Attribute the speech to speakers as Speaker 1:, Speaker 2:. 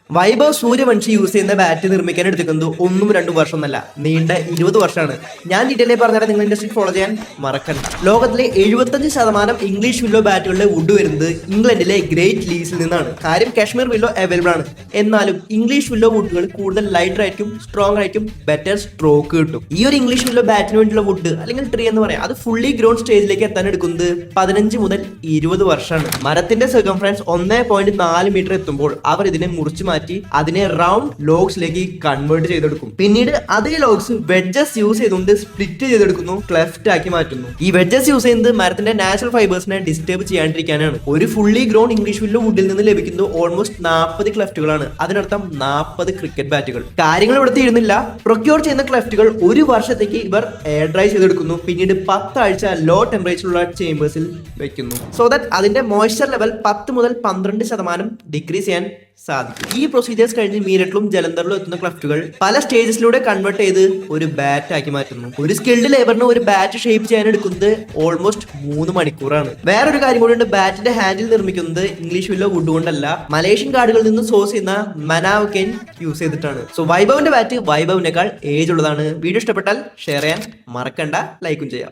Speaker 1: Vaibhav Suryavanshi use ചെയ്യുന്ന bat നിർമ്മിക്കാൻ എടുത്തിരിക്കുന്നത് 1-2 വർഷം എന്നല്ല, നീണ്ട 20 വർഷമാണ്. ഞാൻ ഡീറ്റെയിൽ പറഞ്ഞാൽ നിങ്ങൾ ഇൻഡസ്ട്രി ഫോളോ ചെയ്യാൻ മറക്കണം. ലോകത്തിലെ 75% ഇംഗ്ലീഷ് വില്ലോ ബാറ്റുകളുടെ വുഡ് വരുന്നത് ഇംഗ്ലണ്ടിലെ ഗ്രേറ്റ് ലീസിൽ നിന്നാണ്. കാര്യം കാശ്മീർ വില്ലോ അവൈലബിൾ ആണ്. എന്നാലും ഇംഗ്ലീഷ് വില്ലോ വുഡുകൾ കൂടുതൽ ലൈറ്റർ ആയിരിക്കും, സ്ട്രോങ് ആയിരിക്കും, ബെറ്റർ സ്ട്രോക്ക് കിട്ടും. ഈ ഒരു ഇംഗ്ലീഷ് വില്ലോ ബാറ്റിന് വേണ്ടിയുള്ള വുഡ് അല്ലെങ്കിൽ ട്രീ എന്ന് പറയാം, അത് ഫുള്ളി ഗ്രോൺ സ്റ്റേജിലേക്ക് എത്താൻ എടുക്കുന്നത് 15 മുതൽ 20 വർഷമാണ്. മരത്തിന്റെ സർക്കംഫറൻസ് 1.4 മീറ്റർ എത്തുമ്പോൾ അവർ ഇതിനെ മുറിച്ചു മാറ്റി അതിനെ റൗണ്ട് ലോഗ്സിലേക്ക് കൺവേർട്ട് ചെയ്തെടുക്കും. പിന്നീട് അതേ ലോഗ്സ് വെഡ്ജസ് യൂസ് ചെയ്തുകൊണ്ട് സ്പ്ലിറ്റ് ചെയ്തെടുക്കുന്നു, ക്ലെഫ്റ്റ് ആക്കി മാറ്റുന്നു. ഈ വെഡ്ജസ് യൂസ് ചെയ്യുന്നത് മരത്തിന്റെ നാച്ചുറൽ ഫൈബേഴ്സിനെ ഡിസ്റ്റർബ് ചെയ്യാണ്ടിരിക്കാനാണ്. ഒരു ഫുള്ളി ഗ്രോൺ ഇംഗ്ലീഷ് വില്ലോ വുഡിൽ നിന്ന് ലഭിക്കുന്നത് ഓൾമോസ്റ്റ് 40 ക്ലെഫ്റ്റുകളാണ്. അതിനർത്ഥം 40 ക്രിക്കറ്റ് ബാറ്റുകൾ. കാര്യങ്ങൾ ഇവിടെ തീരുന്നില്ല. പ്രൊക്യൂർ ചെയ്യുന്ന ക്ലെഫ്റ്റുകൾ ഒരു വർഷത്തേക്ക് ഇവർ എയർ ഡ്രൈ ചെയ്തെടുക്കുന്നു. പിന്നീട് 10 ആഴ്ച ലോ ടെമ്പറേച്ചറുള്ള ചേമ്പേഴ്സിൽ വെക്കുന്നു. സോ ദാറ്റ് അതിന്റെ മോയ്സ്ചർ ലെവൽ 10 മുതൽ 12% ഡിക്രീസ് ചെയ്യാൻ സാധിക്കും. ഈ പ്രൊസീജിയേഴ്സ് കഴിഞ്ഞ് മീരറ്റിലും ജലന്ധറിലും എത്തുന്ന ക്ലഫ്റ്റുകൾ പല സ്റ്റേജസിലൂടെ കൺവേർട്ട് ചെയ്ത് ഒരു ബാറ്റ് ആക്കി മാറ്റുന്നു. ഒരു സ്കിൽഡ് ലേബറിന് ഒരു ബാറ്റ് ഷേപ്പ് ചെയ്യാൻ എടുക്കുന്നത് ഓൾമോസ്റ്റ് 3 മണിക്കൂറാണ്. വേറൊരു കാര്യം കൂടി ഉണ്ട്, ബാറ്റിന്റെ ഹാൻഡിൽ നിർമ്മിക്കുന്നത് ഇംഗ്ലീഷ് വില്ലോ വുഡ് കൊണ്ടല്ല, മലേഷ്യൻ കാർഡുകളിൽ നിന്ന് സോഴ്സ് ചെയ്യുന്ന മനാവ്കെൻ യൂസ് ചെയ്തിട്ടാണ്. സോ വൈഭവിന്റെ ബാറ്റ് വൈഭവിനേക്കാൾ ഏജ് ഉള്ളതാണ്. വീഡിയോ ഇഷ്ടപ്പെട്ടാൽ ഷെയർ ചെയ്യാൻ മറക്കണ്ട, ലൈക്കും ചെയ്യാം.